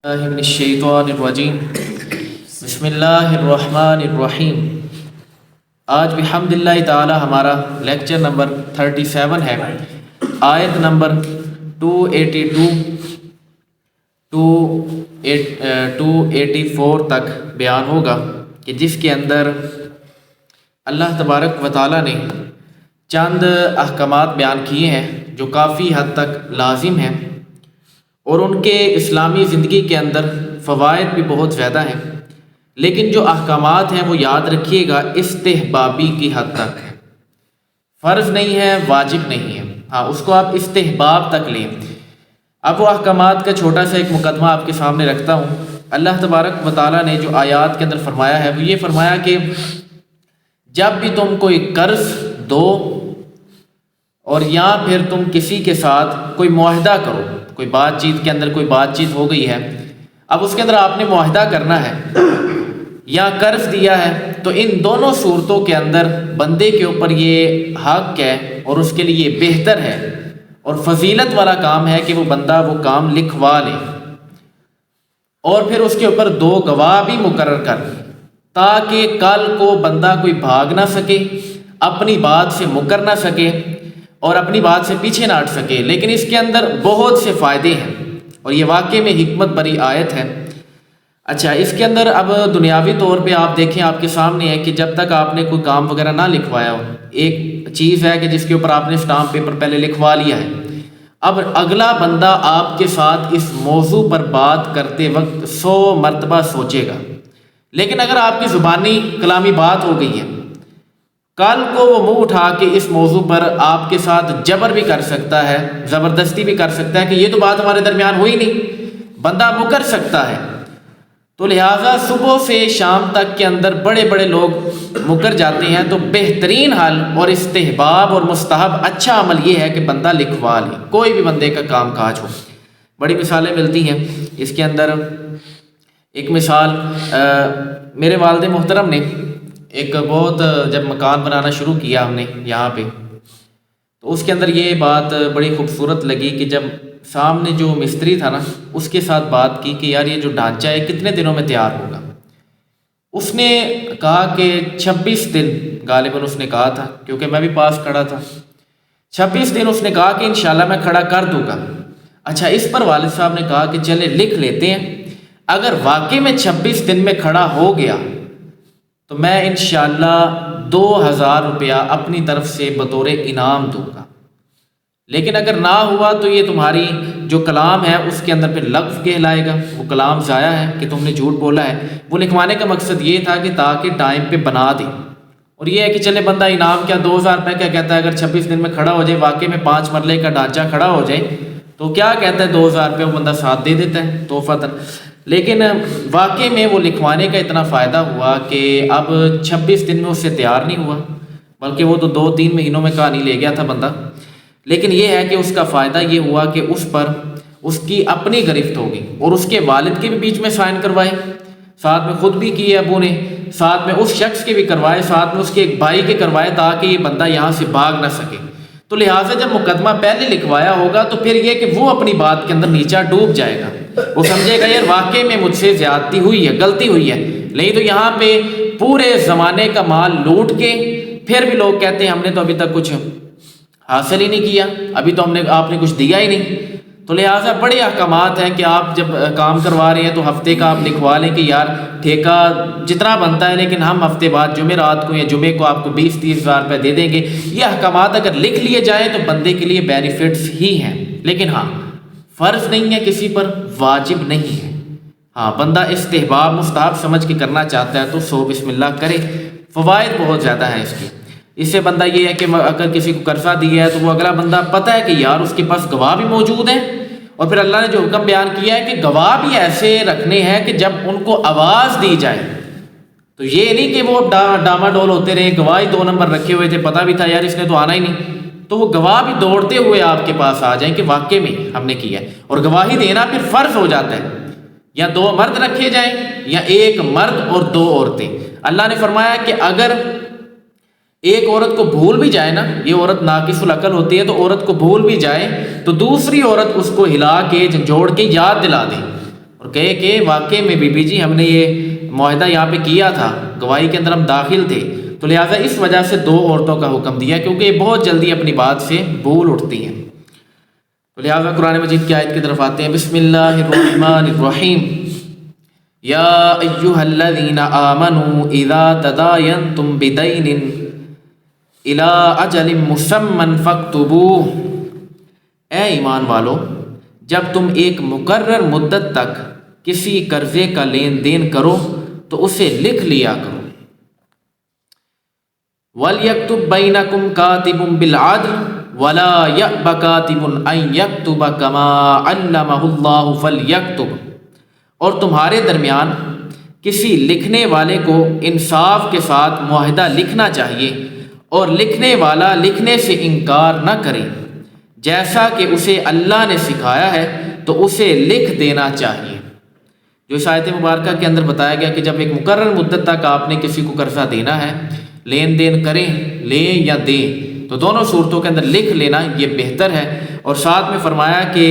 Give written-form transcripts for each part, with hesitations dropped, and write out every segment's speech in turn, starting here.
اللہ من الشیطان الرجیم بسم اللہ الرحمن الرحیم۔ آج بحمد اللہ تعالی ہمارا لیکچر نمبر 37 ہے۔ آیت نمبر 282 284 تک بیان ہوگا کہ جس کے اندر اللہ تبارک و تعالی نے چند احکامات بیان کیے ہیں جو کافی حد تک لازم ہیں اور ان کے اسلامی زندگی کے اندر فوائد بھی بہت زیادہ ہیں، لیکن جو احکامات ہیں وہ یاد رکھیے گا استحبابی کی حد تک ہے، فرض نہیں ہے، واجب نہیں ہے، ہاں اس کو آپ استحباب تک لیں۔ اب وہ احکامات کا چھوٹا سا ایک مقدمہ آپ کے سامنے رکھتا ہوں۔ اللہ تبارک و تعالیٰ نے جو آیات کے اندر فرمایا ہے وہ یہ فرمایا کہ جب بھی تم کوئی قرض دو اور یا پھر تم کسی کے ساتھ کوئی معاہدہ کرو، کوئی بات چیت کے اندر کوئی بات چیت ہو گئی ہے، اب اس کے اندر آپ نے معاہدہ کرنا ہے یا قرض دیا ہے، تو ان دونوں صورتوں کے اندر بندے کے اوپر یہ حق ہے اور اس کے لیے یہ بہتر ہے اور فضیلت والا کام ہے کہ وہ بندہ وہ کام لکھوا لے اور پھر اس کے اوپر 2 گواہ بھی مقرر کر، تاکہ کل کو بندہ کوئی بھاگ نہ سکے، اپنی بات سے مکر نہ سکے اور اپنی بات سے پیچھے نہ ہٹ سکے۔ لیکن اس کے اندر بہت سے فائدے ہیں اور یہ واقعے میں حکمت بری آیت ہے۔ اچھا، اس کے اندر اب دنیاوی طور پہ آپ دیکھیں، آپ کے سامنے ہے کہ جب تک آپ نے کوئی کام وغیرہ نہ لکھوایا ہو، ایک چیز ہے کہ جس کے اوپر آپ نے اسٹامپ پیپر پہلے لکھوا لیا ہے، اب اگلا بندہ آپ کے ساتھ اس موضوع پر بات کرتے وقت 100 مرتبہ سوچے گا۔ لیکن اگر آپ کی زبانی کلامی بات ہو گئی ہے، کل کو وہ منہ اٹھا کے اس موضوع پر آپ کے ساتھ جبر بھی کر سکتا ہے، زبردستی بھی کر سکتا ہے کہ یہ تو بات ہمارے درمیان ہوئی نہیں، بندہ مکر سکتا ہے۔ تو لہٰذا صبح سے شام تک کے اندر بڑے بڑے لوگ مکر جاتے ہیں، تو بہترین حل اور استحباب اور مستحب اچھا عمل یہ ہے کہ بندہ لکھوا لے، کوئی بھی بندے کا کام کاج ہو۔ بڑی مثالیں ملتی ہیں اس کے اندر۔ ایک مثال، میرے والد محترم نے ایک بہت جب مکان بنانا شروع کیا ہم نے یہاں پہ، تو اس کے اندر یہ بات بڑی خوبصورت لگی کہ جب سامنے جو مستری تھا نا، اس کے ساتھ بات کی کہ یار یہ جو ڈھانچہ ہے کتنے دنوں میں تیار ہوگا؟ اس نے کہا کہ 26 دن غالباً اس نے کہا تھا، کیونکہ میں بھی پاس کھڑا تھا۔ 26 دن اس نے کہا کہ انشاءاللہ میں کھڑا کر دوں گا۔ اچھا، اس پر والد صاحب نے کہا کہ چلے لکھ لیتے ہیں، اگر واقعی میں 26 دن میں کھڑا ہو گیا تو میں انشاءاللہ 2000 روپیہ اپنی طرف سے بطور انعام دوں گا، لیکن اگر نہ ہوا تو یہ تمہاری جو کلام ہے اس کے اندر پھر لغو کہلائے گا، وہ کلام ضائع ہے کہ تم نے جھوٹ بولا ہے۔ وہ لکھوانے کا مقصد یہ تھا کہ تاکہ ٹائم پہ بنا دے، اور یہ ہے کہ چلے بندہ انعام کیا 2000 روپے کیا کہتا ہے، اگر 26 دن میں کھڑا ہو جائے، واقعی میں 5 مرلے کا ڈھانچہ کھڑا ہو جائے تو کیا کہتا ہے 2000 روپے، وہ بندہ ساتھ دے دیتا ہے تحفتاً۔ لیکن واقعی میں وہ لکھوانے کا اتنا فائدہ ہوا کہ اب 26 دن میں اس سے تیار نہیں ہوا، بلکہ وہ تو 2-3 مہینوں میں کہانی لے گیا تھا بندہ۔ لیکن یہ ہے کہ اس کا فائدہ یہ ہوا کہ اس پر اس کی اپنی گرفت ہوگی اور اس کے والد کے بھی بیچ میں سائن کروائے، ساتھ میں خود بھی کیے ابو نے، ساتھ میں اس شخص کے بھی کروائے، ساتھ میں اس کے ایک بھائی کے کروائے، تاکہ یہ بندہ یہاں سے بھاگ نہ سکے۔ تو لہٰذا جب مقدمہ پہلے لکھوایا ہوگا تو پھر یہ کہ وہ اپنی بات کے اندر نیچا ڈوب جائے گا، وہ سمجھے گا یار واقعی میں مجھ سے زیادتی ہوئی ہے، غلطی ہوئی ہے۔ نہیں تو یہاں پہ پورے زمانے کا مال لوٹ کے پھر بھی لوگ کہتے ہیں ہم نے تو ابھی تک کچھ حاصل ہی نہیں کیا، ابھی تو آپ نے کچھ دیا ہی نہیں۔ تو لہٰذا بڑے احکامات ہیں کہ آپ جب کام کروا رہے ہیں تو ہفتے کا آپ لکھوا لیں کہ یار ٹھیکہ جتنا بنتا ہے، لیکن ہم ہفتے بعد جمعرات کو یا جمعے کو آپ کو 20-30 ہزار روپے دے دیں گے۔ یہ احکامات اگر لکھ لیے جائیں تو بندے کے لیے بینیفٹس ہی ہیں، لیکن ہاں فرض نہیں ہے کسی پر، واجب نہیں ہے۔ ہاں بندہ استحباب مستحب سمجھ کے کرنا چاہتا ہے تو 100 بسم اللہ کرے، فوائد بہت زیادہ ہیں اس کے۔ اس سے بندہ یہ ہے کہ اگر کسی کو قرضہ دیا ہے تو وہ اگلا بندہ پتہ ہے کہ یار اس کے پاس گواہ بھی موجود ہیں، اور پھر اللہ نے جو حکم بیان کیا ہے کہ گواہ بھی ایسے رکھنے ہیں کہ جب ان کو آواز دی جائے تو یہ نہیں کہ وہ ڈاما ڈول ہوتے رہے، گواہ 2 نمبر رکھے ہوئے تھے، پتہ بھی تھا یار اس نے تو آنا ہی نہیں، تو وہ گواہ بھی دوڑتے ہوئے آپ کے پاس آ جائیں کہ واقعی میں ہم نے کیا ہے۔ اور گواہی دینا پھر فرض ہو جاتا ہے، یا 2 مرد رکھے جائیں یا 1 مرد اور 2 عورتیں۔ اللہ نے فرمایا کہ اگر ایک عورت کو بھول بھی جائے نا، یہ عورت ناقص العقل ہوتی ہے، تو عورت کو بھول بھی جائے تو دوسری عورت اس کو ہلا کے جھنجھوڑ کے یاد دلا دے اور کہے کہ واقعی میں بی بی جی ہم نے یہ معاہدہ یہاں پہ کیا تھا، گواہی کے اندر ہم داخل تھے، تو لہٰذا اس وجہ سے 2 عورتوں کا حکم دیا، کیونکہ یہ بہت جلدی اپنی بات سے بھول اٹھتی ہیں۔ تو لہٰذا قرآن مجید کی آیت کی طرف آتے ہیں۔ بسم اللہ الرحمن الرحیم، یا ایہا الذین آمنوا اذا تداینتم بدین الی اجل مسمی فاکتبوہ، اے ایمان والو جب تم ایک مقرر مدت تک کسی قرضے کا لین دین کرو تو اسے لکھ لیا کرو۔ وَلْيَكْتُبْ بَيْنَكُمْ كَاتِبٌ بِالْعَدْلِ وَلَا يَأْبَ كَاتِبٌ أَن يَكْتُبَ كَمَا عَلَّمَهُ اللَّهُ فَلْيَكْتُبْ، اور تمہارے درمیان کسی لکھنے والے کو انصاف کے ساتھ معاہدہ لکھنا چاہیے، اور لکھنے والا لکھنے سے انکار نہ کرے، جیسا کہ اسے اللہ نے سکھایا ہے تو اسے لکھ دینا چاہیے۔ جو اس آیت مبارکہ کے اندر بتایا گیا کہ جب ایک مقرر مدت تک آپ نے کسی کو قرضہ دینا ہے، لین دین کریں، لیں یا دیں، تو دونوں صورتوں کے اندر لکھ لینا یہ بہتر ہے۔ اور ساتھ میں فرمایا کہ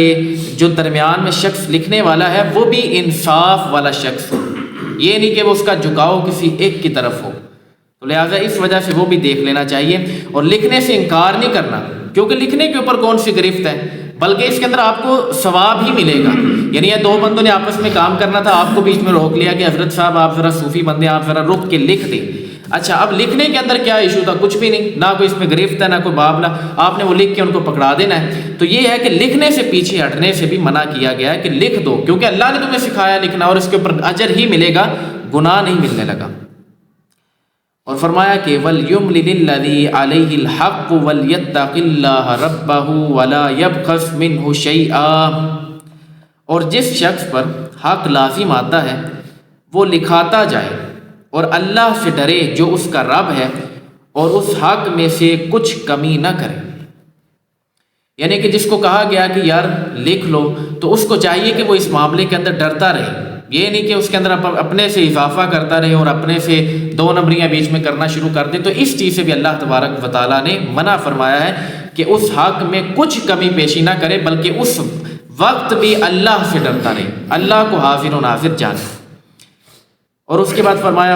جو درمیان میں شخص لکھنے والا ہے وہ بھی انصاف والا شخص ہو، یہ نہیں کہ وہ اس کا جھکاؤ کسی ایک کی طرف ہو، تو لہٰذا اس وجہ سے وہ بھی دیکھ لینا چاہیے۔ اور لکھنے سے انکار نہیں کرنا، کیونکہ لکھنے کے اوپر کون سی گرفت ہے، بلکہ اس کے اندر آپ کو ثواب ہی ملے گا۔ یعنی یہ 2 بندوں نے آپس میں کام کرنا تھا، آپ کو بیچ میں روک لیا کہ حضرت صاحب آپ ذرا صوفی بندے، آپ ذرا رک کے لکھ دیں۔ اچھا، اب لکھنے کے اندر کیا ایشو تھا؟ کچھ بھی نہیں، نہ کوئی اس میں گرفت ہے، نہ کوئی بابلہ، آپ نے وہ لکھ کے ان کو پکڑا دینا ہے۔ تو یہ ہے کہ لکھنے سے پیچھے ہٹنے سے بھی منع کیا گیا ہے کہ لکھ دو، کیونکہ اللہ نے تمہیں سکھایا لکھنا، اور اس کے اوپر اجر ہی ملے گا، گناہ نہیں ملنے لگا۔ اور فرمایا کہ وَلْيُمْلِلِ الَّذِي عَلَيْهِ الْحَقُّ وَلْيَتَّقِ اللَّهَ رَبَّهُ وَلَا يَبْخَسْ مِنْهُ شَيْئًا، اور جس شخص پر حق لازم آتا ہے وہ لکھاتا جائے، اور اللہ سے ڈرے جو اس کا رب ہے، اور اس حق میں سے کچھ کمی نہ کرے۔ یعنی کہ جس کو کہا گیا کہ یار لکھ لو، تو اس کو چاہیے کہ وہ اس معاملے کے اندر ڈرتا رہے، یہ نہیں کہ اس کے اندر اپنے سے اضافہ کرتا رہے اور اپنے سے 2 نمبریاں بیچ میں کرنا شروع کر دے۔ تو اس چیز سے بھی اللہ تبارک و تعالیٰ نے منع فرمایا ہے کہ اس حق میں کچھ کمی پیشی نہ کرے، بلکہ اس وقت بھی اللہ سے ڈرتا رہے، اللہ کو حاضر و ناظر جانے۔ اور اس کے بعد فرمایا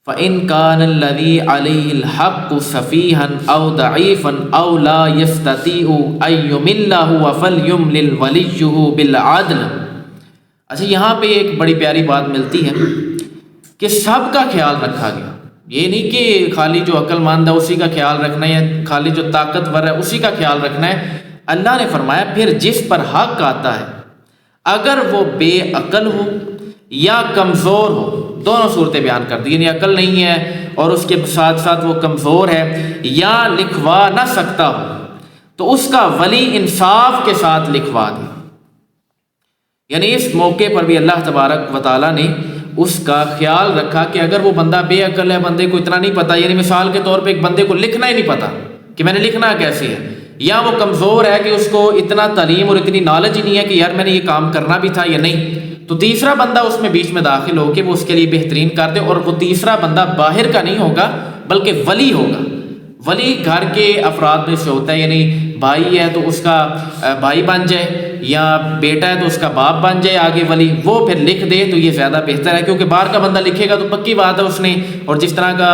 فَإِن كَانَ الَّذِي عَلَيْهِ الْحَقُّ سَفِيهًا أَوْ ضَعِيفًا أَوْ لَا يَسْتَطِيعُ أَن يُمِلَّ هُوَ فَلْيُمْلِلْ وَلِيُّهُ بِالْعَدْلِ۔ اچھا، یہاں پہ ایک بڑی پیاری بات ملتی ہے کہ سب کا خیال رکھا گیا، یہ نہیں کہ خالی جو عقل مند ہے اسی کا خیال رکھنا ہے، یا خالی جو طاقتور ہے اسی کا خیال رکھنا ہے۔ اللہ نے فرمایا پھر جس پر حق آتا ہے، اگر وہ بے عقل ہو یا کمزور ہو، دونوں صورتیں بیان کر دی، یعنی عقل نہیں ہے اور اس کے ساتھ ساتھ وہ کمزور ہے، یا لکھوا نہ سکتا ہو، تو اس کا ولی انصاف کے ساتھ لکھوا دے۔ یعنی اس موقع پر بھی اللہ تبارک و تعالیٰ نے اس کا خیال رکھا کہ اگر وہ بندہ بے عقل ہے، بندے کو اتنا نہیں پتہ، یعنی مثال کے طور پہ ایک بندے کو لکھنا ہی نہیں پتہ کہ میں نے لکھنا کیسے ہے، یا وہ کمزور ہے کہ اس کو اتنا تعلیم اور اتنی نالج ہی نہیں ہے کہ یار میں نے یہ کام کرنا بھی تھا یا نہیں، تو تیسرا بندہ اس میں بیچ میں داخل ہو کے وہ اس کے لیے بہترین کر دے۔ اور وہ تیسرا بندہ باہر کا نہیں ہوگا بلکہ ولی ہوگا۔ ولی گھر کے افراد میں سے ہوتا ہے، یعنی بھائی ہے تو اس کا بھائی بن جائے، یا بیٹا ہے تو اس کا باپ بن جائے آگے ولی، وہ پھر لکھ دے تو یہ زیادہ بہتر ہے، کیونکہ باہر کا بندہ لکھے گا تو پکی بات ہے اس نے، اور جس طرح کا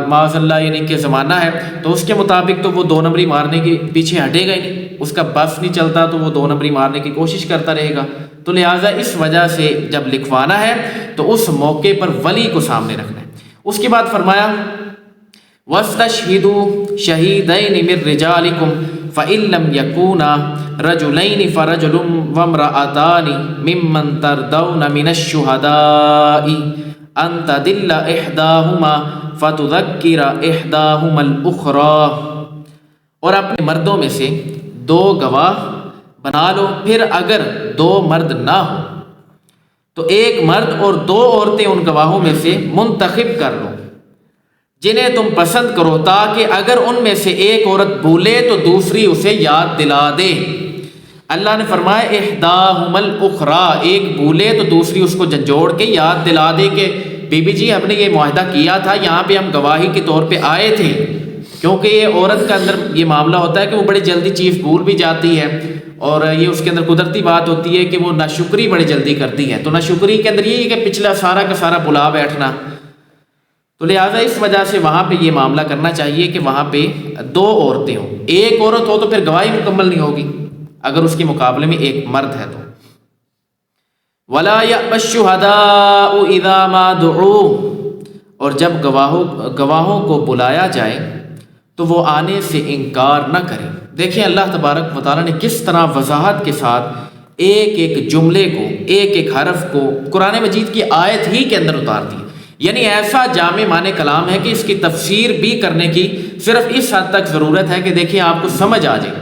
معاذ اللہ یعنی کہ زمانہ ہے تو اس کے مطابق تو وہ 2 نمبری مارنے کے پیچھے ہٹے گا ہی نہیں، اس کا بس نہیں چلتا تو وہ 2 نمبری مارنے کی کوشش کرتا رہے گا۔ تو لہٰذا اس وجہ سے جب لکھوانا ہے تو اس موقع پر ولی کو سامنے رکھنا ہے۔ اس کے بعد فرمایا وَاسْتَشْهِدُوا شَهِيدَيْنِ مِن رِّجَالِكُمْ فَإِن لَّمْ يَكُونَا رَجُلَيْنِ فَرَجُلٌ وَامْرَأَتَانِ مِمَّن تَرْضَوْنَ مِنَ الشُّهَدَاءِ أَن تَضِلَّ إِحْدَاهُمَا فَتُذَكِّرَ إِحْدَاهُمَا الْأُخْرَىٰ، اور اپنے مردوں میں سے 2 گواہ بنا لو، پھر اگر 2 مرد نہ ہو تو ایک مرد اور 2 عورتیں ان گواہوں میں سے منتخب کر لو جنہیں تم پسند کرو، تاکہ اگر ان میں سے ایک عورت بھولے تو دوسری اسے یاد دلا دے۔ اللہ نے فرمایا احداہم الاخری، ایک بھولے تو دوسری اس کو جھنجھوڑ کے یاد دلا دے کہ بی بی جی ہم نے یہ معاہدہ کیا تھا، یہاں پہ ہم گواہی کے طور پہ آئے تھے، کیونکہ یہ عورت کا اندر یہ معاملہ ہوتا ہے کہ وہ بڑی جلدی چیز بھول بھی جاتی ہے، اور یہ اس کے اندر قدرتی بات ہوتی ہے کہ وہ ناشکری بڑی جلدی کرتی ہے. تو ناشکری کے اندر یہ ہے کہ پچھلا سارا کا سارا بلا بیٹھنا. تو لہٰذا اس وجہ سے وہاں پہ یہ معاملہ کرنا چاہیے کہ وہاں پہ 2 عورتیں ہوں. ایک عورت ہو تو پھر گواہی مکمل نہیں ہوگی اگر اس کے مقابلے میں ایک مرد ہے تو. وَلَا يَأْبَ الشُّهَدَاءُ إِذَا مَا دُعُوا، اور جب گواہوں کو بلایا جائے تو وہ آنے سے انکار نہ کریں. دیکھیں اللہ تبارک و تعالیٰ نے کس طرح وضاحت کے ساتھ ایک ایک جملے کو، ایک ایک حرف کو قرآن مجید کی آیت ہی کے اندر اتار دی. یعنی ایسا جامع معنی کلام ہے کہ اس کی تفسیر بھی کرنے کی صرف اس حد تک ضرورت ہے کہ دیکھیں آپ کو سمجھ آ جائے.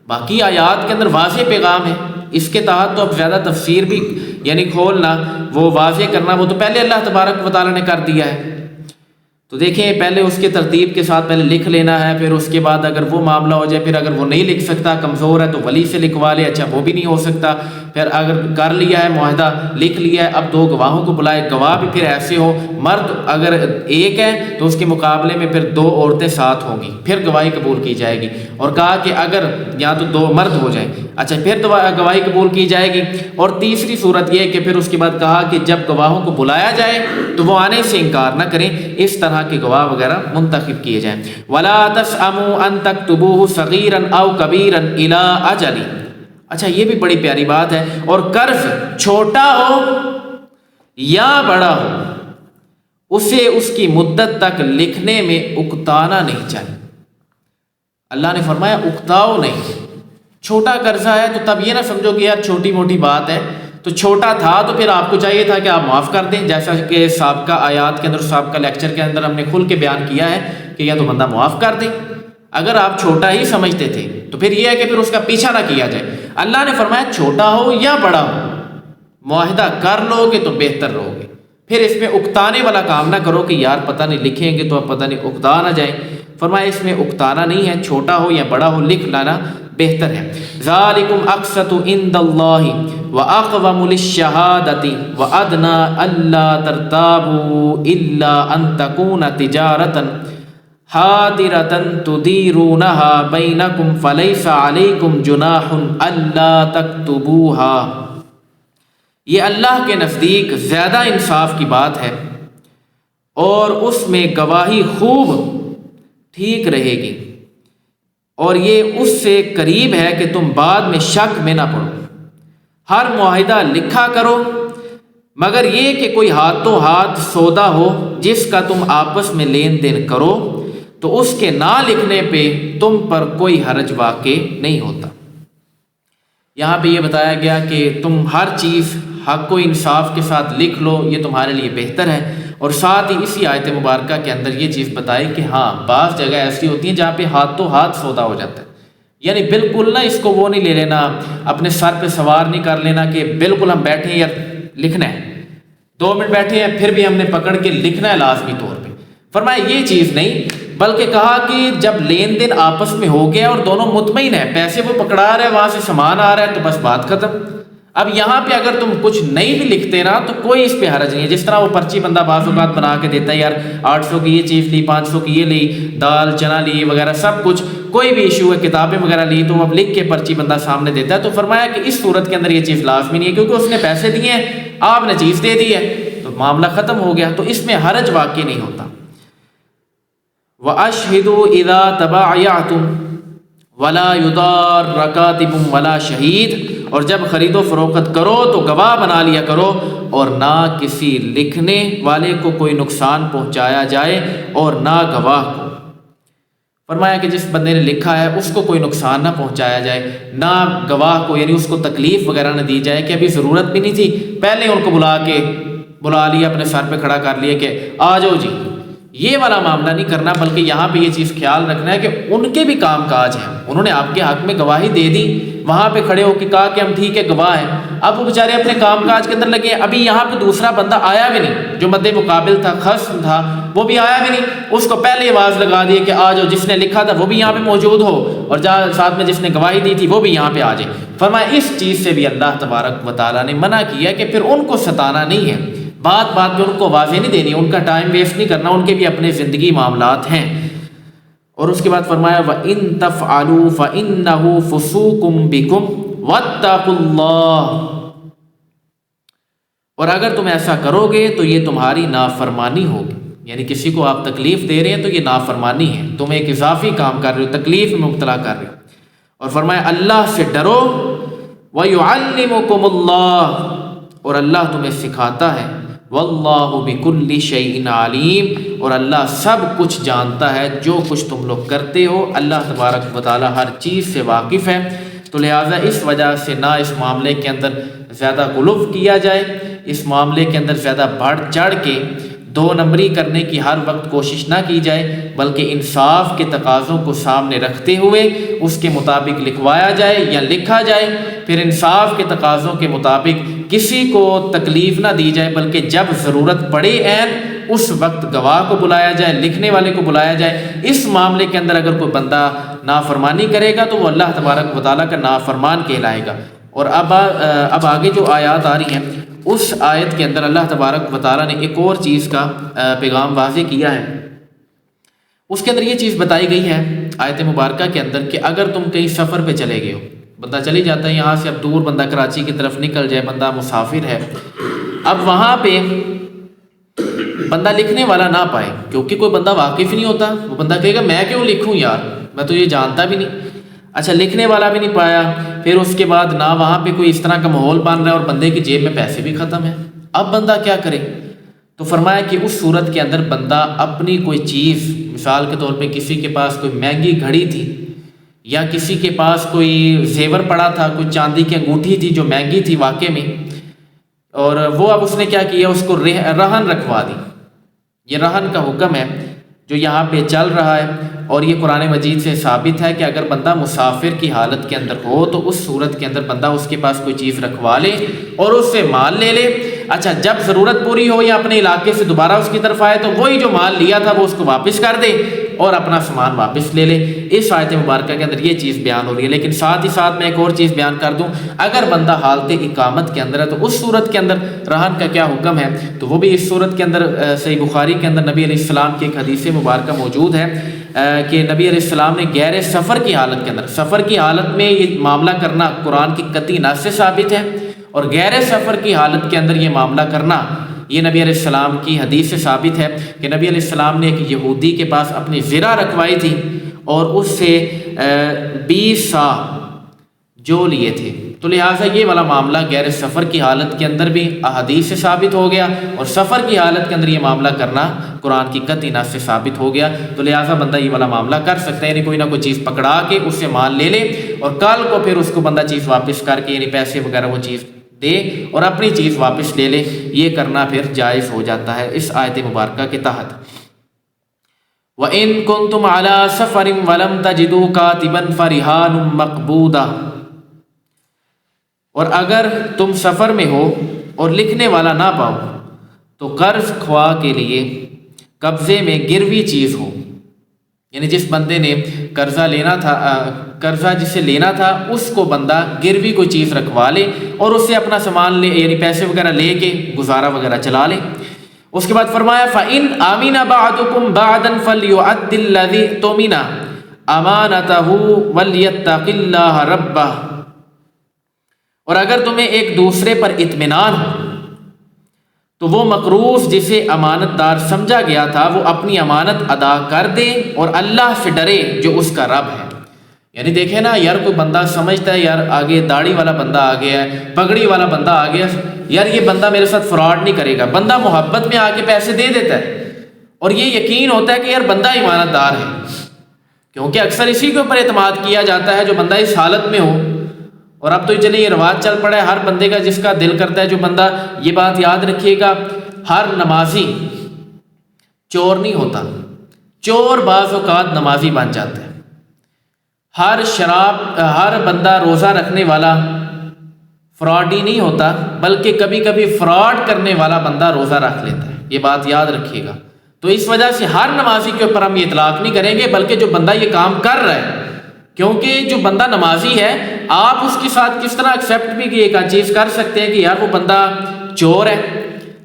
باقی آیات کے اندر واضح پیغام ہے، اس کے تحت تو اب زیادہ تفسیر بھی یعنی کھولنا، وہ واضح کرنا، وہ تو پہلے اللہ تبارک و تعالیٰ نے کر دیا ہے. تو دیکھیں پہلے اس کے ترتیب کے ساتھ پہلے لکھ لینا ہے، پھر اس کے بعد اگر وہ معاملہ ہو جائے، پھر اگر وہ نہیں لکھ سکتا، کمزور ہے، تو ولی سے لکھوا لے. اچھا وہ بھی نہیں ہو سکتا، پھر اگر کر لیا ہے معاہدہ، لکھ لیا ہے، اب 2 گواہوں کو بلائے. گواہ بھی پھر ایسے ہو، مرد اگر ایک ہے تو اس کے مقابلے میں پھر 2 عورتیں ساتھ ہوں گی، پھر گواہی قبول کی جائے گی. اور کہا کہ اگر یا تو 2 مرد ہو جائیں، اچھا پھر تو گواہی قبول کی جائے گی. اور تیسری صورت یہ کہ پھر اس کے بعد کہا کہ جب گواہوں کو بلایا جائے تو وہ آنے سے انکار نہ کریں، اس طرح کے گواہ وغیرہ منتخب کیے جائیں. وَلَا تَسْأَمُوا أَن تَكْتُبُوهُ صَغِيرًا أَوْ كَبِيرًا إِلَىٰ أَجَلٍ. اچھا یہ بھی بڑی پیاری بات ہے. اور قرض چھوٹا ہو یا بڑا ہو اسے اس کی مدت تک لکھنے میں اکتانا نہیں چاہیے. اللہ نے فرمایا اکتاؤ نہیں. چھوٹا قرضہ ہے تو تب یہ نہ سمجھو کہ یار چھوٹی موٹی بات ہے، تو چھوٹا تھا تو پھر آپ کو چاہیے تھا کہ آپ معاف کر دیں، جیسا کہ سابقہ آیات کے اندر، سابقہ لیکچر کے اندر ہم نے کھل کے بیان کیا ہے کہ یا تو بندہ معاف کر دیں. اگر آپ چھوٹا ہی سمجھتے تھے تو پھر یہ ہے کہ پھر اس کا پیچھا نہ کیا جائے. اللہ نے فرمایا چھوٹا ہو یا بڑا ہو معاہدہ کر لو گے تو بہتر رہو گے. پھر اس میں اکتانے والا کام نہ کرو کہ یار پتہ نہیں لکھیں گے تو اب پتہ نہیں اکتا نہ جائیں. فرمایا اس میں اکتانا نہیں ہے، چھوٹا ہو یا بڑا ہو لکھ لانا بہتر ہے. ذالکم اقسط عند اللہ واقوم للشہادۃ وادنی الا ترتابوا الا ان تکون تجارۃ حاضرۃ تدیرونها بینکم فلیس علیکم جناح الا تکتبوها. یہ اللہ کے نزدیک زیادہ انصاف کی بات ہے اور اس میں گواہی خوب ٹھیک رہے گی، اور یہ اس سے قریب ہے کہ تم بعد میں شک میں نہ پڑو. ہر معاہدہ لکھا کرو مگر یہ کہ کوئی ہاتھوں ہاتھ سودا ہو جس کا تم آپس میں لین دین کرو تو اس کے نہ لکھنے پہ تم پر کوئی حرج واقع نہیں ہوتا. یہاں پہ یہ بتایا گیا کہ تم ہر چیز حق و انصاف کے ساتھ لکھ لو، یہ تمہارے لیے بہتر ہے. اور ساتھ ہی اسی آیت مبارکہ کے اندر یہ چیز بتائی کہ ہاں بعض جگہ ایسی ہوتی ہیں جہاں پہ ہاتھوں ہاتھ سودا ہو جاتا ہے. یعنی بالکل نہ اس کو وہ نہیں لے لینا، اپنے سر پہ سوار نہیں کر لینا کہ بالکل ہم بیٹھے ہیں یا لکھنا ہے، 2 منٹ بیٹھے ہیں پھر بھی ہم نے پکڑ کے لکھنا ہے لازمی طور پہ. فرمایا یہ چیز نہیں، بلکہ کہا کہ جب لین دین آپس میں ہو گیا اور دونوں مطمئن ہیں، پیسے وہ پکڑا رہے ہیں، وہاں سے سامان آ رہا ہے، تو بس بات ختم. اب یہاں پہ اگر تم کچھ نہیں بھی لکھتے نا تو کوئی اس پہ حرج نہیں ہے. جس طرح وہ پرچی بندہ بعض اوقات بنا کے دیتا ہے، یار 800 کی یہ چیز لی، 500 کی یہ لی، دال چنا لی وغیرہ سب کچھ، کوئی بھی ایشو ہے، کتابیں وغیرہ لی، تو اب لکھ کے پرچی بندہ سامنے دیتا ہے. تو فرمایا کہ اس صورت کے اندر یہ چیز لازمی نہیں ہے، کیونکہ اس نے پیسے دیے ہیں، آپ نے چیز دے دی ہے تو معاملہ ختم ہو گیا، تو اس میں حرج واقع نہیں ہوتا. وَأَشْهِدُوا إِذَا تَبَايَعْتُمْ وَلَا يُضَارَّ كَاتِبٌ وَلَا شَهِيدٌ. اور جب خرید و فروخت کرو تو گواہ بنا لیا کرو، اور نہ کسی لکھنے والے کو کوئی نقصان پہنچایا جائے اور نہ گواہ کو. فرمایا کہ جس بندے نے لکھا ہے اس کو کوئی نقصان نہ پہنچایا جائے، نہ گواہ کو، یعنی اس کو تکلیف وغیرہ نہ دی جائے کہ ابھی ضرورت بھی نہیں تھی، پہلے ان کو بلا لیا، اپنے سر پہ کھڑا کر لیا کہ آ جاؤ جی. یہ والا معاملہ نہیں کرنا، بلکہ یہاں پہ یہ چیز خیال رکھنا ہے کہ ان کے بھی کام کاج ہیں، انہوں نے آپ کے حق میں گواہی دے دی، وہاں پہ کھڑے ہو کے کہا کہ ہم ٹھیک ہے گواہ ہیں، اب وہ بیچارے اپنے کام کاج کے اندر لگے ہیں. ابھی یہاں پہ دوسرا بندہ آیا بھی نہیں، جو مد مقابل تھا، خصم تھا، وہ بھی آیا بھی نہیں، اس کو پہلے آواز لگا دی کہ آ جاؤ، جس نے لکھا تھا وہ بھی یہاں پہ موجود ہو، اور جہاں ساتھ میں جس نے گواہی دی تھی وہ بھی یہاں پہ آ جائے. فرمایا اس چیز سے بھی اللہ تبارک و تعالیٰ نے منع کیا کہ پھر ان کو ستانا نہیں ہے، بات میں ان کو واضح نہیں دینی، ان کا ٹائم ویسٹ نہیں کرنا، ان کے بھی اپنے زندگی معاملات ہیں. اور اس کے بعد فرمایا وَإِن تَفْعَلُوا فَإِنَّهُ فُسُوقٌ بِكُمْ واتقوا اللہ، اور اگر تم ایسا کرو گے تو یہ تمہاری نافرمانی ہوگی، یعنی کسی کو آپ تکلیف دے رہے ہیں تو یہ نافرمانی ہے، تم ایک اضافی کام کر رہے ہو، تکلیف میں مبتلا کر رہے ہو۔ اور فرمایا اللہ سے ڈرو، وَيُعَلِّمُكُمُ اللَّهُ، اور اللہ تمہیں سکھاتا ہے، وَاللَّهُ بِكُلِّ شَيْءٍ عَلِيمٌ، اور اللہ سب کچھ جانتا ہے، جو کچھ تم لوگ کرتے ہو اللہ تبارک و تعالی ہر چیز سے واقف ہے۔ تو لہٰذا اس وجہ سے نہ اس معاملے کے اندر زیادہ غلو کیا جائے، اس معاملے کے اندر زیادہ بڑھ چڑھ کے دو نمبری کرنے کی ہر وقت کوشش نہ کی جائے، بلکہ انصاف کے تقاضوں کو سامنے رکھتے ہوئے اس کے مطابق لکھوایا جائے یا لکھا جائے، پھر انصاف کے تقاضوں کے مطابق کسی کو تکلیف نہ دی جائے، بلکہ جب ضرورت پڑے عین اس وقت گواہ کو بلایا جائے، لکھنے والے کو بلایا جائے۔ اس معاملے کے اندر اگر کوئی بندہ نافرمانی کرے گا تو وہ اللہ تبارک و تعالیٰ کا نافرمان کہلائے گا۔ اور اب آگے جو آیات آ رہی ہیں اس آیت کے اندر اللہ تبارک و تعالیٰ نے ایک اور چیز کا پیغام واضح کیا ہے۔ اس کے اندر یہ چیز بتائی گئی ہے آیت مبارکہ کے اندر کہ اگر تم کہیں سفر پہ چلے گئے ہو، بندہ چلی جاتا ہے یہاں سے، اب دور بندہ کراچی کی طرف نکل جائے، بندہ مسافر ہے، اب وہاں پہ بندہ لکھنے والا نہ پائے، کیونکہ کوئی بندہ واقف نہیں ہوتا، وہ بندہ کہے گا میں کیوں لکھوں یار، میں تو یہ جانتا بھی نہیں۔ اچھا لکھنے والا بھی نہیں پایا، پھر اس کے بعد نہ وہاں پہ کوئی اس طرح کا ماحول بن رہا ہے اور بندے کی جیب میں پیسے بھی ختم ہیں، اب بندہ کیا کرے؟ تو فرمایا کہ اس صورت کے اندر بندہ اپنی کوئی چیز، مثال کے طور پہ کسی کے پاس کوئی مہنگی گھڑی تھی یا کسی کے پاس کوئی زیور پڑا تھا، کوئی چاندی کی انگوٹھی تھی جو مہنگی تھی واقع میں، اور وہ اب اس نے کیا کیا، اس کو رہن رکھوا دی۔ یہ رہن کا حکم ہے جو یہاں پہ چل رہا ہے، اور یہ قرآن مجید سے ثابت ہے کہ اگر بندہ مسافر کی حالت کے اندر ہو تو اس صورت کے اندر بندہ اس کے پاس کوئی چیز رکھوا لے اور اس سے مال لے لے۔ اچھا جب ضرورت پوری ہو یا اپنے علاقے سے دوبارہ اس کی طرف آئے تو وہی جو مال لیا تھا وہ اس کو واپس کر دے اور اپنا سامان واپس لے لے۔ اس آیت مبارکہ کے اندر یہ چیز بیان ہو رہی ہے، لیکن ساتھ ہی ساتھ میں ایک اور چیز بیان کر دوں، اگر بندہ حالت اقامت کے اندر ہے تو اس صورت کے اندر رہن کا کیا حکم ہے؟ تو وہ بھی اس صورت کے اندر صحیح بخاری کے اندر نبی علیہ السلام کی ایک حدیث مبارکہ موجود ہے کہ نبی علیہ السلام نے غیر سفر کی حالت کے اندر، سفر کی حالت میں یہ معاملہ کرنا قرآن کی قطعی نص سے ثابت ہے، اور غیر سفر کی حالت کے اندر یہ معاملہ کرنا یہ نبی علیہ السلام کی حدیث سے ثابت ہے کہ نبی علیہ السلام نے ایک یہودی کے پاس اپنی زرہ رکھوائی تھی اور اس سے 20 سا جو لیے تھے، تو لہٰذا یہ والا معاملہ غیر سفر کی حالت کے اندر بھی احادیث سے ثابت ہو گیا، اور سفر کی حالت کے اندر یہ معاملہ کرنا قرآن کی قطعی نص سے ثابت ہو گیا۔ تو لہٰذا بندہ یہ والا معاملہ کر سکتا ہے، یعنی کوئی نہ کوئی چیز پکڑا کے اس سے مال لے لے اور کل کو پھر اس کو بندہ چیز واپس کر کے، یعنی پیسے وغیرہ وہ چیز دے اور اپنی چیز واپس لے لے، یہ کرنا پھر جائز ہو جاتا ہے اس آیت مبارکہ کے تحت۔ وَإِن كُنتُمْ عَلَى سَفَرٍ وَلَمْ تَجِدُوا كَاتِبًا فَرِهَانٌ مَّقْبُوضَةٌ، اور اگر تم سفر میں ہو اور لکھنے والا نہ پاؤ تو قرض خواہ کے لیے قبضے میں گروی چیز ہو، یعنی جس بندے نے قرضہ لینا تھا، قرضہ جسے لینا تھا اس کو بندہ گروی کوئی چیز رکھوا لے اور اس سے اپنا سامان لے، یعنی پیسے وغیرہ لے کے گزارا وغیرہ چلا لے۔ اس کے بعد فرمایا فَإِنْ آمِنَ بَعْضُكُمْ بَعْضًا فَلْيُؤَدِّ الَّذِي اؤْتُمِنَ أَمَانَتَهُ وَلْيَتَّقِ اللَّهَ رَبَّهُ، اور اگر تمہیں ایک دوسرے پر اطمینان ہو تو وہ مقروض جسے امانت دار سمجھا گیا تھا وہ اپنی امانت ادا کر دے اور اللہ سے ڈرے جو اس کا رب ہے۔ یعنی دیکھیں نا یار، کوئی بندہ سمجھتا ہے یار آگے داڑھی والا بندہ آ گیا ہے، پگڑی والا بندہ آ گیا، یار یہ بندہ میرے ساتھ فراڈ نہیں کرے گا، بندہ محبت میں آ کے پیسے دے دیتا ہے اور یہ یقین ہوتا ہے کہ یار بندہ امانت دار ہے، کیونکہ اکثر اسی کے اوپر اعتماد کیا جاتا ہے جو بندہ اس حالت میں ہو۔ اور اب تو چلے یہ رواج چل پڑا ہے ہر بندے کا جس کا دل کرتا ہے، جو بندہ، یہ بات یاد رکھیے گا، ہر نمازی چور نہیں ہوتا، چور بعض اوقات نمازی بن جاتا ہے۔ ہر بندہ روزہ رکھنے والا فراڈی نہیں ہوتا، بلکہ کبھی کبھی فراڈ کرنے والا بندہ روزہ رکھ لیتا ہے، یہ بات یاد رکھیے گا۔ تو اس وجہ سے ہر نمازی کے اوپر ہم یہ اطلاق نہیں کریں گے، بلکہ جو بندہ یہ کام کر رہا ہے، کیونکہ جو بندہ نمازی ہے آپ اس کے ساتھ کس طرح ایکسیپٹ بھی ایک چیز کر سکتے ہیں کہ یار وہ بندہ چور ہے،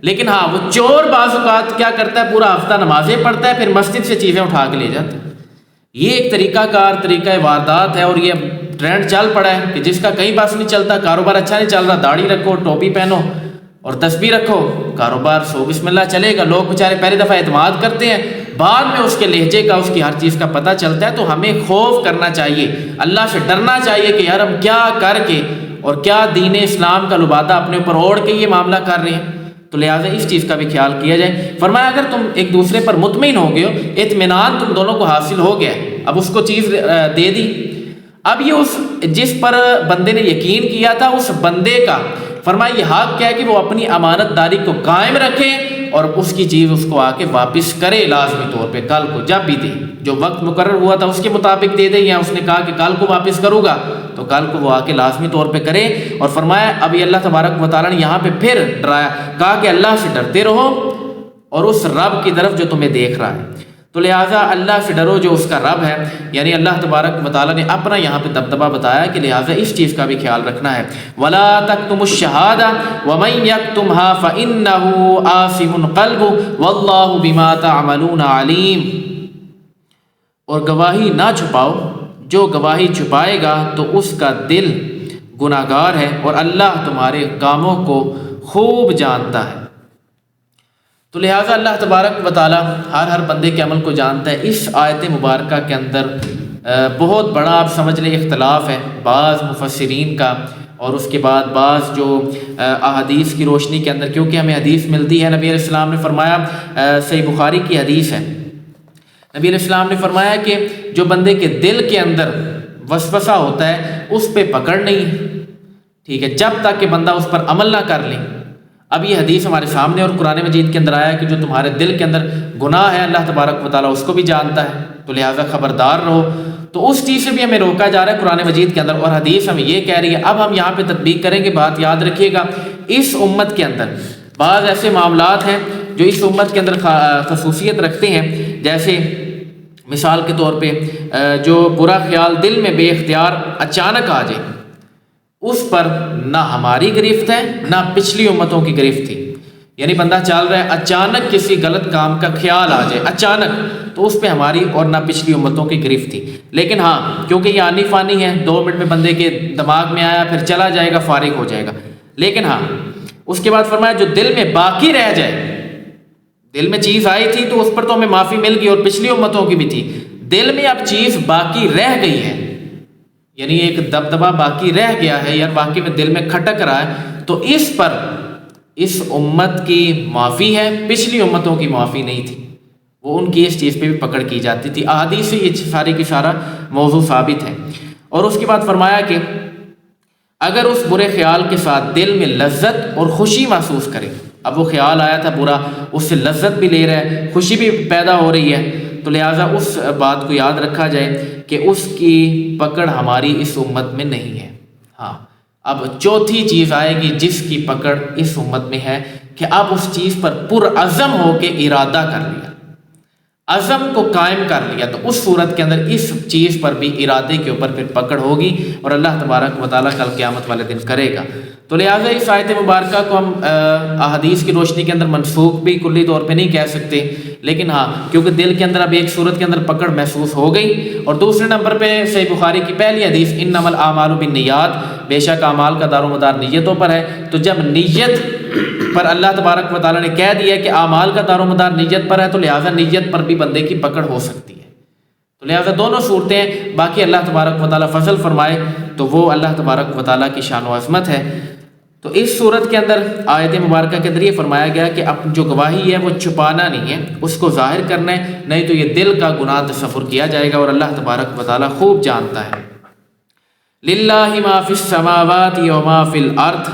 لیکن ہاں وہ چور بعض اوقات کیا کرتا ہے، پورا ہفتہ نمازیں پڑھتا ہے، پھر مسجد سے چیزیں اٹھا کے لے جاتا ہے۔ یہ ایک طریقہ واردات ہے، اور یہ ٹرینڈ چل پڑا ہے کہ جس کا کہیں پاس نہیں چلتا، کاروبار اچھا نہیں چل رہا، داڑھی رکھو، ٹوپی پہنو اور تسبیح رکھو، کاروبار سو بسم اللہ چلے گا۔ لوگ بیچارے پہلی دفعہ اعتماد کرتے ہیں، بعد میں اس کے لہجے کا، اس کی ہر چیز کا پتہ چلتا ہے۔ تو ہمیں خوف کرنا چاہیے، اللہ سے ڈرنا چاہیے کہ یار ہم کیا کر کے اور کیا دین اسلام کا لبادہ اپنے اوپر اوڑھ کے یہ معاملہ کر رہے ہیں۔ تو لہٰذا اس چیز کا بھی خیال کیا جائے۔ فرمایا اگر تم ایک دوسرے پر مطمئن ہو گئے ہو، اطمینان تم دونوں کو حاصل ہو گیا، اب اس کو چیز دے دی، اب یہ اس جس پر بندے نے یقین کیا تھا اس بندے کا فرمایا یہ حق کیا ہے کہ وہ اپنی امانت داری کو قائم رکھے اور اس کی چیز اس کو آ کے واپس کرے لازمی طور پہ، کل کو جب بھی دے، جو وقت مقرر ہوا تھا اس کے مطابق دے دے، یا اس نے کہا کہ کل کو واپس کروں گا تو کل کو وہ آ کے لازمی طور پہ کرے۔ اور فرمایا اب یہ اللہ تبارک و تعالیٰ نے یہاں پہ پھر ڈرایا، کہا کہ اللہ سے ڈرتے رہو اور اس رب کی طرف جو تمہیں دیکھ رہا ہے۔ تو لہٰذا اللہ سے ڈرو جو اس کا رب ہے، یعنی اللہ تبارک و تعالیٰ نے اپنا یہاں پہ دبدبہ بتایا کہ لہٰذا اس چیز کا بھی خیال رکھنا ہے۔ وَلَا تَكْتُمُوا الشَّهَادَةَ وَمَن يَكْتُمْهَا فَإِنَّهُ آثِمٌ قَلْبُهُ وَاللَّهُ بِمَا تَعْمَلُونَ عَلِيمٌ، اور گواہی نہ چھپاؤ، جو گواہی چھپائے گا تو اس کا دل گناہگار ہے، اور اللہ تمہارے کاموں کو خوب جانتا ہے۔ تو لہٰذا اللہ تبارک و تعالیٰ ہر بندے کے عمل کو جانتا ہے۔ اس آیت مبارکہ کے اندر بہت بڑا آپ سمجھ لیں اختلاف ہے بعض مفسرین کا، اور اس کے بعد بعض جو احادیث کی روشنی کے اندر، کیونکہ ہمیں حدیث ملتی ہے، نبی علیہ السلام نے فرمایا، صحیح بخاری کی حدیث ہے، نبی علیہ السلام نے فرمایا کہ جو بندے کے دل کے اندر وسوسہ ہوتا ہے اس پہ پکڑ نہیں، ٹھیک ہے، جب تک کہ بندہ اس پر عمل نہ کر لے۔ اب یہ حدیث ہمارے سامنے اور قرآن مجید کے اندر آیا ہے کہ جو تمہارے دل کے اندر گناہ ہے اللہ تبارک و تعالیٰ اس کو بھی جانتا ہے، تو لہٰذا خبردار رہو۔ تو اس چیز سے بھی ہمیں روکا جا رہا ہے قرآن مجید کے اندر، اور حدیث ہمیں یہ کہہ رہی ہے۔ اب ہم یہاں پہ تطبیق کریں گے، بات یاد رکھیے گا، اس امت کے اندر بعض ایسے معاملات ہیں جو اس امت کے اندر خصوصیت رکھتے ہیں، جیسے مثال کے طور پہ جو برا خیال دل میں بے اختیار اچانک آ جائے، اس پر نہ ہماری گرفت ہے نہ پچھلی امتوں کی گرفت تھی۔ یعنی بندہ چل رہا ہے، اچانک کسی غلط کام کا خیال آ جائے اچانک، تو اس پہ ہماری اور نہ پچھلی امتوں کی گرفت تھی۔ لیکن ہاں، کیونکہ یہ آنی فانی ہے، 2 منٹ میں بندے کے دماغ میں آیا پھر چلا جائے گا، فارغ ہو جائے گا۔ لیکن ہاں اس کے بعد فرمایا جو دل میں باقی رہ جائے، دل میں چیز آئی تھی تو اس پر تو ہمیں معافی مل گئی، اور پچھلی امتوں کی بھی تھی، دل میں اب چیز باقی رہ گئی ہے، یعنی ایک دبدبہ باقی رہ گیا ہے، یار واقعی میں دل میں کھٹک رہا ہے، تو اس پر اس امت کی معافی ہے، پچھلی امتوں کی معافی نہیں تھی، وہ ان کی اس چیز پہ بھی پکڑ کی جاتی تھی۔ احادیث سے یہ ساری کی سارا موضوع ثابت ہے۔ اور اس کے بعد فرمایا کہ اگر اس برے خیال کے ساتھ دل میں لذت اور خوشی محسوس کرے، اب وہ خیال آیا تھا برا، اس سے لذت بھی لے رہا ہے، خوشی بھی پیدا ہو رہی ہے، تو لہٰذا اس بات کو یاد رکھا جائے کہ اس کی پکڑ ہماری اس امت میں نہیں ہے۔ ہاں، اب چوتھی چیز آئے گی جس کی پکڑ اس امت میں ہے کہ اب اس چیز پر پرعزم ہو کے ارادہ کر لیا، عزم کو قائم کر لیا، تو اس صورت کے اندر اس چیز پر بھی ارادے کے اوپر پھر پکڑ ہوگی، اور اللہ تبارک و تعالیٰ کل قیامت والے دن کرے گا۔ تو لہٰذا اس آیت مبارکہ کو ہم احادیث کی روشنی کے اندر منسوخ بھی کلی طور پہ نہیں کہہ سکتے، لیکن ہاں کیونکہ دل کے اندر اب ایک صورت کے اندر پکڑ محسوس ہو گئی۔ اور دوسرے نمبر پہ صحیح بخاری کی پہلی حدیث انما الاعمال بالنیات، بے شک اعمال کا دار و مدار نیتوں پر ہے۔ تو جب نیت پر اللہ تبارک و تعالیٰ نے کہہ دیا کہ اعمال کا دار و مدار نیت پر ہے، تو لہٰذا نیت پر بھی بندے کی پکڑ ہو سکتی ہے۔ تو لہٰذا دونوں صورتیں، باقی اللہ تبارک و تعالیٰ فضل فرمائے تو وہ اللہ تبارک و تعالیٰ کی شان و عظمت ہے۔ تو اس صورت کے اندر آیت مبارکہ کے ذریعے فرمایا گیا کہ اب جو گواہی ہے وہ چھپانا نہیں ہے، اس کو ظاہر کرنا ہے، نہیں تو یہ دل کا گناہ تصور کیا جائے گا، اور اللہ تبارک و تعالیٰ خوب جانتا ہے۔ للہ ما فی السماوات وما فی الارض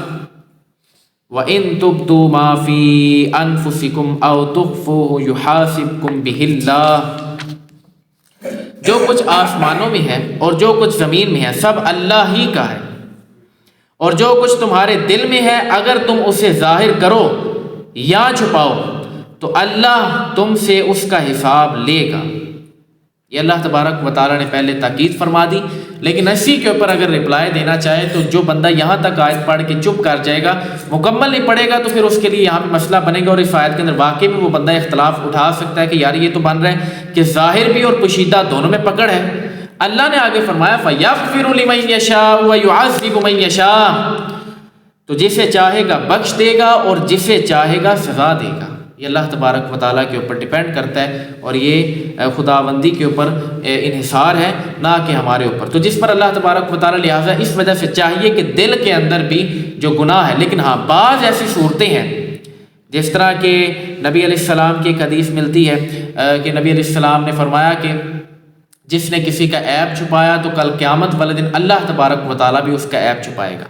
وَإِن تُبْدُوا مَا فِي أَنفُسِكُمْ أَوْ تُخْفُوهُ يُحَاسِبْكُمْ بِهِ اللَّهُ، جو کچھ آسمانوں میں ہے اور جو کچھ زمین میں ہے سب اللہ ہی کا ہے، اور جو کچھ تمہارے دل میں ہے اگر تم اسے ظاہر کرو یا چھپاؤ تو اللہ تم سے اس کا حساب لے گا۔ یہ اللہ تبارک و تعالیٰ نے پہلے تاکید فرما دی، لیکن اسی کے اوپر اگر رپلائی دینا چاہے تو جو بندہ یہاں تک آیت پڑھ کے چپ کر جائے گا، مکمل نہیں پڑھے گا، تو پھر اس کے لیے یہاں پہ مسئلہ بنے گا، اور اس آیت کے اندر واقعی میں وہ بندہ اختلاف اٹھا سکتا ہے کہ یار یہ تو بن رہا ہے کہ ظاہر بھی اور پوشیدہ دونوں میں پکڑ ہے۔ اللہ نے آگے فرمایا فَيَغْفِرُ لِمَن يَشَاءُ وَيُعَذِّبُ مَن يَشَاءُ، تو جسے چاہے گا بخش دے گا اور جسے چاہے گا سزا دے گا۔ یہ اللہ تبارک و تعالیٰ کے اوپر ڈیپینڈ کرتا ہے، اور یہ خداوندی کے اوپر انحصار ہے، نہ کہ ہمارے اوپر۔ تو جس پر اللہ تبارک و تعالیٰ لہٰذا اس وجہ سے چاہیے کہ دل کے اندر بھی جو گناہ ہے، لیکن ہاں بعض ایسی صورتیں ہیں جس طرح کہ نبی علیہ السلام کی ایک حدیث ملتی ہے کہ نبی علیہ السلام نے فرمایا کہ جس نے کسی کا عیب چھپایا تو کل قیامت والے دن اللہ تبارک و تعالیٰ بھی اس کا عیب چھپائے گا،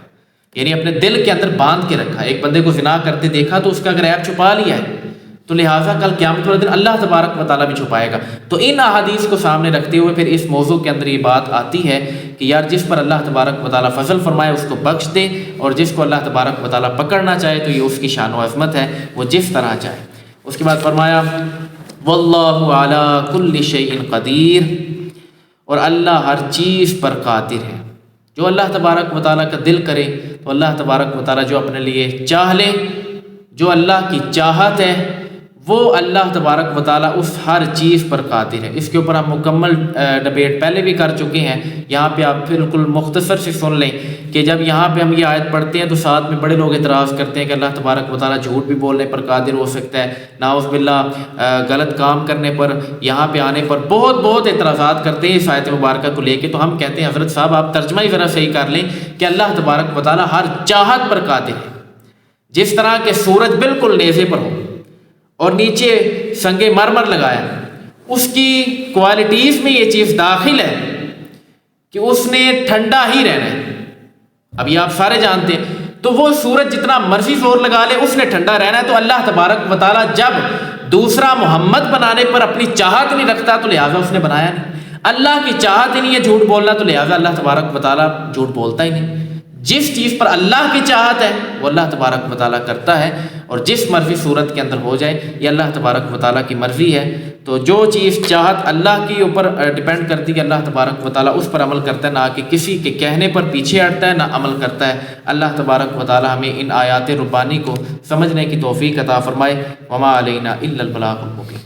یعنی اپنے دل کے اندر باندھ کے رکھا۔ ایک بندے کو زنا کرتے دیکھا تو اس کا اگر عیب چھپا لیا ہے تو لہٰذا کل قیامت والے دن اللہ تبارک و تعالیٰ بھی چھپائے گا۔ تو ان احادیث کو سامنے رکھتے ہوئے پھر اس موضوع کے اندر یہ بات آتی ہے کہ یار جس پر اللہ تبارک و تعالیٰ فضل فرمائے اس کو بخش دے، اور جس کو اللہ تبارک و تعالیٰ پکڑنا چاہے تو یہ اس کی شان و عظمت ہے، وہ جس طرح چاہے۔ اس کے بعد فرمایا واللہ علی کل شیء قدیر، اور اللہ ہر چیز پر قادر ہے۔ جو اللہ تبارک و تعالیٰ کا دل کرے تو اللہ تبارک و تعالیٰ جو اپنے لیے چاہ لے، جو اللہ کی چاہت ہے وہ اللہ تبارک و تعالیٰ اس ہر چیز پر قادر ہے۔ اس کے اوپر ہم مکمل ڈبیٹ پہلے بھی کر چکے ہیں، یہاں پہ آپ بالکل مختصر سے سن لیں کہ جب یہاں پہ ہم یہ آیت پڑھتے ہیں تو ساتھ میں بڑے لوگ اعتراض کرتے ہیں کہ اللہ تبارک و تعالیٰ جھوٹ بھی بولنے پر قادر ہو سکتا ہے، نعوذ باللہ غلط کام کرنے پر، یہاں پہ آنے پر بہت اعتراضات کرتے ہیں اس آیت مبارکہ کو لے کے۔ تو ہم کہتے ہیں حضرت صاحب آپ ترجمہ ہی ذرا صحیح کر لیں کہ اللہ تبارک و تعالیٰ ہر چاہت پر قادر ہے۔ جس طرح کہ سورج بالکل نیزے پر ہو اور نیچے سنگ مرمر لگایا، اس کی کوالٹیز میں یہ چیز داخل ہے کہ اس نے ٹھنڈا ہی رہنا ہے۔ اب یہ آپ سارے جانتے ہیں، تو وہ سورج جتنا مرضی زور لگا لے اس نے ٹھنڈا رہنا ہے۔ تو اللہ تبارک و تعالیٰ جب دوسرا محمد بنانے پر اپنی چاہت نہیں رکھتا تو لہٰذا اس نے بنایا نہیں۔ اللہ کی چاہت ہی نہیں ہے جھوٹ بولنا تو لہٰذا اللہ تبارک و تعالیٰ جھوٹ بولتا ہی نہیں۔ جس چیز پر اللہ کی چاہت ہے وہ اللہ تبارک و تعالیٰ کرتا ہے، اور جس مرضی صورت کے اندر ہو جائے یہ اللہ تبارک و تعالیٰ کی مرضی ہے۔ تو جو چیز چاہت اللہ کی اوپر ڈیپینڈ کرتی ہے اللہ تبارک و تعالیٰ اس پر عمل کرتا ہے، نہ کہ کسی کے کہنے پر پیچھے ہٹتا ہے، نہ عمل کرتا ہے۔ اللہ تبارک و تعالیٰ ہمیں ان آیات ربانی کو سمجھنے کی توفیق عطا فرمائے۔ وما علینا الا البلاغ المبین۔